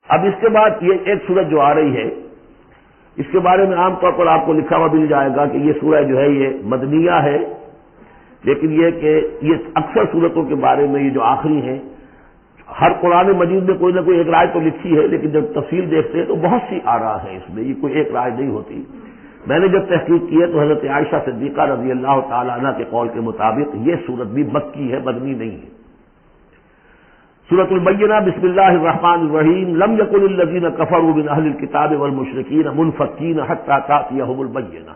اب اس کے بعد یہ ایک سورت جو آ رہی ہے، اس کے بارے میں عام طور پر آپ کو لکھا ہوا مل جائے گا کہ یہ سورہ جو ہے یہ مدنیہ ہے، لیکن یہ کہ یہ اکثر سورتوں کے بارے میں یہ جو آخری ہیں، ہر قرآن مجید میں کوئی نہ کوئی ایک رائے تو لکھی ہے، لیکن جب تفصیل دیکھتے ہیں تو بہت سی آراء ہیں اس میں، یہ کوئی ایک رائے نہیں ہوتی۔ میں نے جب تحقیق کی ہے تو حضرت عائشہ صدیقہ رضی اللہ تعالی عنہ کے قول کے مطابق یہ سورت بھی مکی ہے، مدنی نہیں ہے۔ سورۃ البینہ، بسم اللہ الرحمن الرحیم، لم یکن الذین کفروا من اہل الکتاب والمشرکین منفکین حتی تأتیہم البینہ،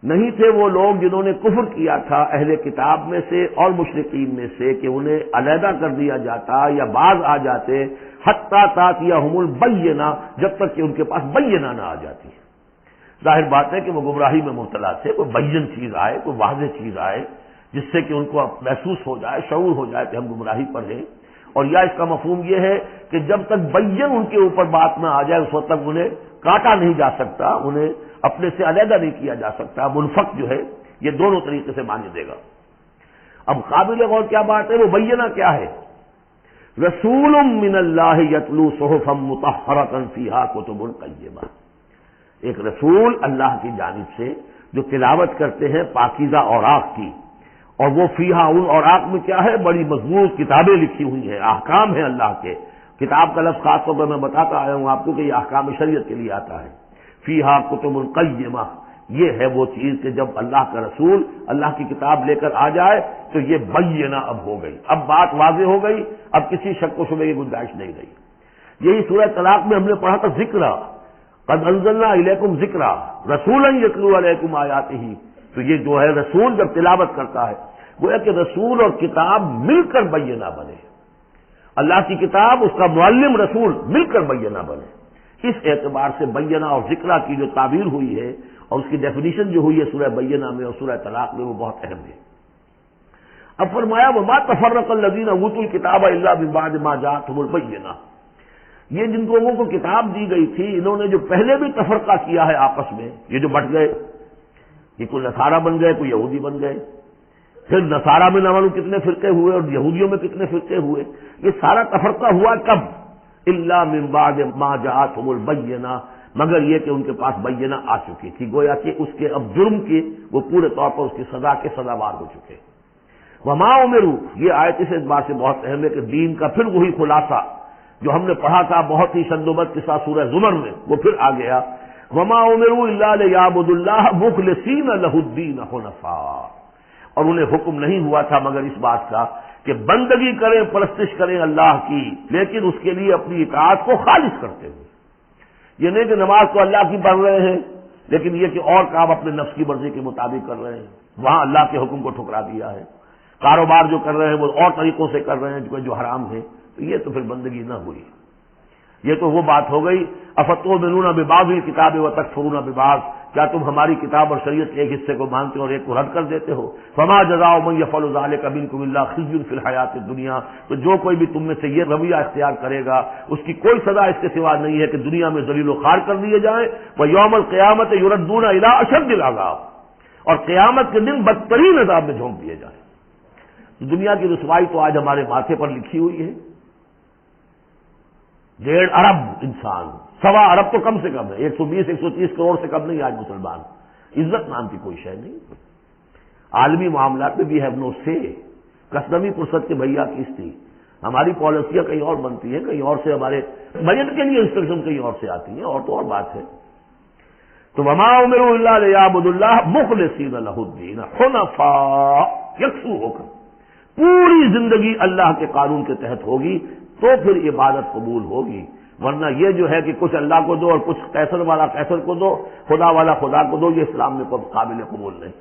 نہیں تھے وہ لوگ جنہوں نے کفر کیا تھا اہل کتاب میں سے اور مشرکین میں سے کہ انہیں علیحدہ کر دیا جاتا یا باز آ جاتے حتی تأتیہم البینہ، جب تک کہ ان کے پاس بینہ نہ آ جاتی۔ ظاہر بات ہے کہ وہ گمراہی میں مبتلا تھے، کوئی بین چیز آئے، کوئی واضح چیز آئے جس سے کہ ان کو محسوس ہو جائے، شعور ہو جائے کہ ہم گمراہی پر ہیں۔ اور یا اس کا مفہوم یہ ہے کہ جب تک بین ان کے اوپر بات نہ آ جائے اس وقت تک انہیں کاٹا نہیں جا سکتا، انہیں اپنے سے علیحدہ نہیں کیا جا سکتا۔ منفق جو ہے یہ دونوں طریقے سے معنی دے گا۔ اب قابل غور کیا بات ہے، وہ بینہ کیا ہے؟ رسول من اللہ یتلو صحفا مطہرۃ فیہا کتب قیمہ، ایک رسول اللہ کی جانب سے جو تلاوت کرتے ہیں پاکیزہ اوراق کی، اور وہ فیہا، ان اوراق میں کیا ہے؟ بڑی مضبوط کتابیں لکھی ہوئی ہیں، احکام ہیں اللہ کے۔ کتاب کا لفظ خاص طور پر میں بتاتا آیا ہوں آپ کو کہ یہ احکام شریعت کے لیے آتا ہے۔ فیہا کتب قیمہ، یہ ہے وہ چیز کہ جب اللہ کا رسول اللہ کی کتاب لے کر آ جائے تو یہ بینہ اب ہو گئی، اب بات واضح ہو گئی، اب کسی شک و شبہ کی گنجائش نہیں رہی۔ یہی سورہ طلاق میں ہم نے پڑھا تھا ذکرہ، قد انزلنا الیکم ذکرا رسولا یتلو علیکم آیاتہ، تو یہ جو ہے رسول جب تلاوت کرتا ہے، وہ ہے کہ رسول اور کتاب مل کر بینہ بنے، اللہ کی کتاب، اس کا معلم رسول مل کر بینہ بنے۔ اس اعتبار سے بینہ اور ذکرہ کی جو تعبیر ہوئی ہے اور اس کی ڈیفینیشن جو ہوئی ہے سورہ بینہ میں اور سورہ طلاق میں، وہ بہت اہم ہے۔ اب فرمایا وما تفرق الذین اوتوا الکتاب الا من بعد ما جاءتهم البینہ، یہ جن لوگوں کو کتاب دی گئی تھی انہوں نے جو پہلے بھی تفرقہ کیا ہے آپس میں، یہ جو بٹ گئے، یہ کوئی نصارہ بن گئے، کوئی یہودی بن گئے، پھر نصارہ میں نہ معلوم کتنے فرقے ہوئے اور یہودیوں میں کتنے فرقے ہوئے، یہ سارا تفرقہ ہوا کب؟ الا من بعد ما جاءتهم البینہ، مگر یہ کہ ان کے پاس بینہ آ چکی تھی، گویا کہ اس کے اب جرم کی وہ پورے طور پر اس کی سزا کے سزاوار ہو چکے۔ وما امروا، یہ آیت اس اعتبار سے بہت اہم ہے کہ دین کا پھر وہی خلاصہ جو ہم نے پڑھا تھا بہت ہی شدت کے ساتھ سورہ زمر میں، وہ پھر آ گیا، وما امروا الا لیعبدوا اللہ مخلصین لہ الدین حنفاء، اور انہیں حکم نہیں ہوا تھا مگر اس بات کا کہ بندگی کریں، پرستش کریں اللہ کی، لیکن اس کے لیے اپنی اطاعت کو خالص کرتے ہوئے۔ یہ نہیں کہ نماز تو اللہ کی پڑھ رہے ہیں لیکن یہ کہ اور کام اپنے نفس کی مرضی کے مطابق کر رہے ہیں، وہاں اللہ کے حکم کو ٹھکرا دیا ہے۔ کاروبار جو کر رہے ہیں وہ اور طریقوں سے کر رہے ہیں جو حرام ہے، تو یہ تو پھر بندگی نہ ہوئی۔ یہ تو وہ بات ہو گئی افتؤمنون ببعض الکتاب وتکفرون ببعض، کیا تم ہماری کتاب اور شریعت کے ایک حصے کو مانتے ہو اور ایک کو رد کر دیتے ہو؟ فما جزاء من یفعل ذلک منکم الا خزی فی الحیاۃ الدنیا، تو جو کوئی بھی تم میں سے یہ رویہ اختیار کرے گا اس کی کوئی سزا اس کے سوا نہیں ہے کہ دنیا میں ذلیل و خوار کر دیے جائیں، ویوم القیامت یردون الی اشد العذاب، اور قیامت کے دن بدترین عذاب میں جھونک دیے جائیں۔ دنیا کی رسوائی تو آج ہمارے ماتھے پر لکھی ہوئی ہے۔ 1.5 ارب انسان، 1.25 ارب تو کم سے کم ہے، 120-130 کروڑ سے کم نہیں آج مسلمان، عزت نام کی کوئی شے نہیں۔ عالمی معاملات میں بھی ہیو نو سے، کسٹمی پرست کے بھیا کس تھی، ہماری پالیسیاں کہیں اور بنتی ہیں، کہیں اور سے ہمارے بجٹ کے لیے انسٹرکشن کہیں اور سے آتی ہیں، اور تو اور بات ہے۔ تو وما امروا الا لیعبدوا اللہ مخلصین لہ الدین حنفاء، یکسو ہو کر پوری زندگی اللہ کے قانون کے تحت ہوگی تو پھر عبادت قبول ہوگی، ورنہ یہ جو ہے کہ کچھ اللہ کو دو اور کچھ قیصر والا قیصر کو دو، خدا والا خدا کو دو، یہ اسلام میں قابل قبول نہیں۔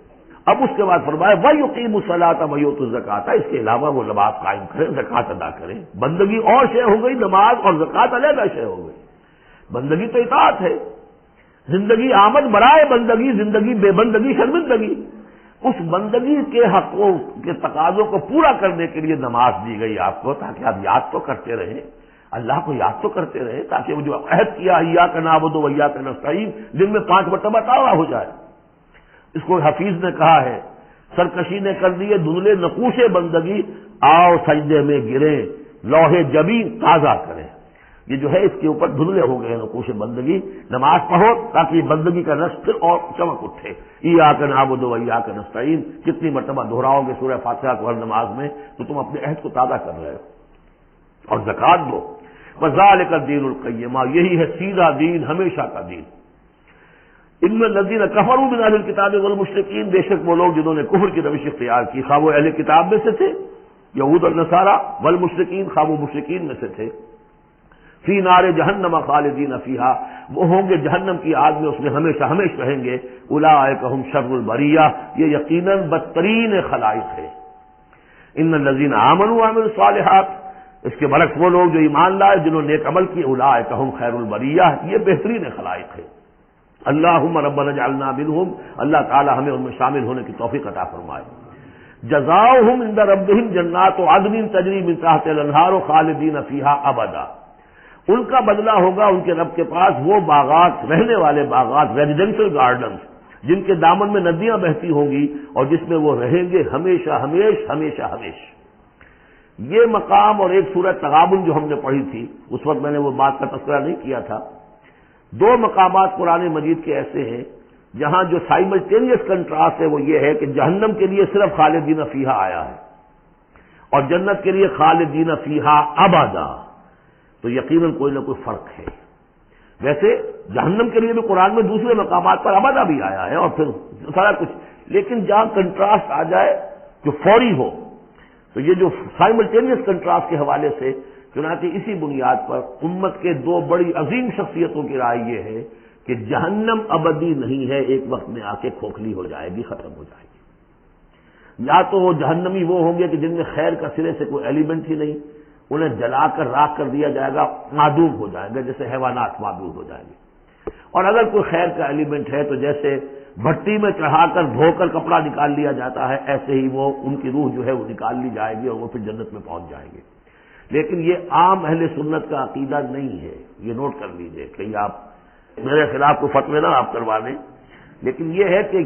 اب اس کے بعد فرمایا وَيُقِيمُوا الصَّلَاةَ وَيُؤْتُوا الزَّكَاةَ، اس کے علاوہ وہ نماز قائم کریں، زکوٰۃ ادا کریں۔ بندگی اور شے ہو گئی، نماز اور زکوٰۃ علیحدہ شے ہو گئی۔ بندگی تو اطاعت ہے، زندگی آمد برائے بندگی، زندگی بے بندگی شرمندگی۔ اس بندگی کے حقوں کے تقاضوں کو پورا کرنے کے لیے نماز دی گئی آپ کو، تاکہ آپ یاد تو کرتے رہیں، اللہ کو یاد تو کرتے رہیں، تاکہ وہ جو عہد کیا ایاک نعبد و ایاک نستعین دن میں 5 مرتبہ تالا ہو جائے۔ اس کو حفیظ نے کہا ہے، سرکشی نے کر دیے دھندلے نقوش بندگی، آؤ سجدے میں گریں، لوح جبین تازہ کریں۔ یہ جو ہے اس کے اوپر دھندلے ہو گئے نقوش بندگی. نماز پڑھو تاکہ یہ بندگی کا رس پھر اور چمک اٹھے. ایاک نعبد و ایاک نستعین کتنی مرتبہ دہراؤ گے سورہ فاتحہ کو ہر نماز میں تو تم اپنے عہد کو تازہ کر رہے ہو. اور زکات دو. وذالک الدین القیمہ یہی ہے سیدھا دین ہمیشہ کا دین. ان الذین کفروا من اہل الکتاب والمشرکین بے شک وہ لوگ جنہوں نے کفر کی روش اختیار کی خواہ وہ اہل کتاب میں سے تھے یہود اور نصارہ والمشرکین خواہ وہ مشرکین میں سے تھے فی نار جہنم خالدین فیہا وہ ہوں گے جہنم کی آگ میں اس میں ہمیشہ ہمیشہ رہیں گے. اولئک ہم شر البریہ یہ یقیناً بدترین خلائق ہے. ان الذین آمنوا وعملوا الصالحات اس کے برعکس وہ لوگ جو ایمان لائے جنہوں نے نیک عمل کیے اولئک ہم خیر البریہ یہ بہترین خلائق ہے. اللہم ربنا اجعلنا منہم اللہ تعالی ہمیں ان میں شامل ہونے کی توفیق عطا فرمائے. جزاؤہم عند ربہم جنات عدن تجری من تحتہا الانہار خالدین فیہا ابدا ان کا بدلہ ہوگا ان کے رب کے پاس وہ باغات رہنے والے باغات ریزیڈینشل گارڈنز جن کے دامن میں ندیاں بہتی ہوں گی اور جس میں وہ رہیں گے ہمیشہ ہمیشہ. یہ مقام اور ایک سورۃ تغابن جو ہم نے پڑھی تھی اس وقت میں نے وہ بات کا تذکرہ نہیں کیا تھا. دو مقامات قرآن مجید کے ایسے ہیں جہاں جو سائملٹینیس کنٹراسٹ ہے وہ یہ ہے کہ جہنم کے لیے صرف خالدین فیہا آیا ہے اور جنت کے لیے خالدین فیہا ابدا. تو یقیناً کوئی نہ کوئی فرق ہے. ویسے جہنم کے لیے بھی قرآن میں دوسرے مقامات پر ابدا بھی آیا ہے اور پھر سارا کچھ, لیکن جہاں کنٹراسٹ آ جائے جو فوری ہو تو یہ جو سائملٹینیس کنٹراسٹ کے حوالے سے چنانچہ اسی بنیاد پر امت کے دو بڑی عظیم شخصیتوں کی رائے یہ ہے کہ جہنم ابدی نہیں ہے, ایک وقت میں آ کے کھوکھلی ہو جائے گی, ختم ہو جائے گی. یا تو وہ جہنمی وہ ہوں گے کہ جن میں خیر کا سرے سے کوئی ایلیمنٹ ہی نہیں, انہیں جلا کر راکھ کر دیا جائے گا, معدوم ہو جائیں گے جیسے حیوانات معدوم ہو جائیں گے. اور اگر کوئی خیر کا ایلیمنٹ ہے تو جیسے بھٹی میں چڑھا کر دھو کر کپڑا نکال لیا جاتا ہے ایسے ہی وہ ان کی روح جو ہے وہ نکال لی جائے گی اور وہ پھر جنت میں پہنچ جائیں گے. لیکن یہ عام اہل سنت کا عقیدہ نہیں ہے, یہ نوٹ کر لیجئے. کہیں آپ میرے خلاف کوئی فتوی نہ آپ کروا دیں, لیکن یہ ہے کہ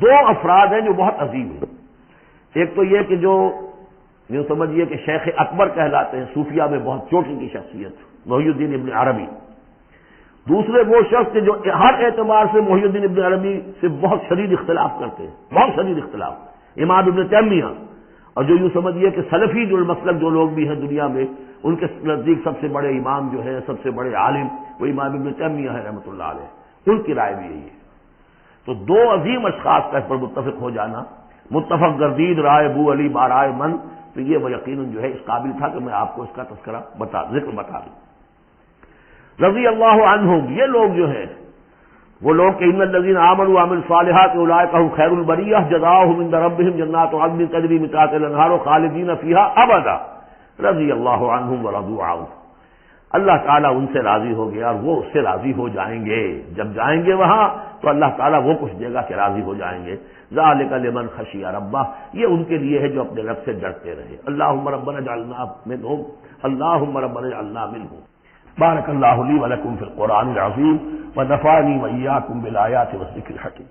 دو افراد ہیں جو بہت عظیم ہیں. ایک تو یہ کہ جو یوں سمجھیے کہ شیخ اکبر کہلاتے ہیں, صوفیہ میں بہت چوٹی کی شخصیت, محی الدین ابن عربی. دوسرے وہ شخص جو ہر اعتبار سے محی الدین ابن عربی سے بہت شدید اختلاف کرتے ہیں, بہت شدید اختلاف, امام ابن تیمیہ. اور جو یوں سمجھیے کہ سلفی جو المسلک جو لوگ بھی ہیں دنیا میں ان کے نزدیک سب سے بڑے امام جو ہے, سب سے بڑے عالم وہ امام ابن تیمیہ ہے رحمۃ اللہ علیہ, ان کی رائے بھی یہی ہے. تو دو عظیم اشخاص کا اس پر متفق ہو جانا, متفق گردید رائے بو علی بارائے من, تو یہ وہ یقیناً جو ہے اس قابل تھا کہ میں آپ کو اس کا تذکرہ ذکر بتا دوں. رضی اللہ عنہم یہ لوگ جو ہیں وہ لوگ کہ ان الذین آمنوا وعملوا الصالحات اولئک هم خیر البریہ جزاؤہم عند ربہم جنات عدن تجری من تحتہا الانہار خالدین فیہا ابدا رضی اللہ عنہم ورضوا عنہ. اللہ تعالیٰ ان سے راضی ہو گیا اور وہ اس سے راضی ہو جائیں گے. جب جائیں گے وہاں تو اللہ تعالیٰ وہ کچھ دے گا کہ راضی ہو جائیں گے. ذالک لمن خشی ربہ یہ ان کے لیے ہے جو اپنے رب سے ڈرتے رہے. اللہم ربنا اجعلنا منہم اللہم ربنا اجعلنا منہم. بارک اللہ لی ولکم فی القرآن العظیم ونفعنی وإیاکم بالآیات والذکر الحکیم.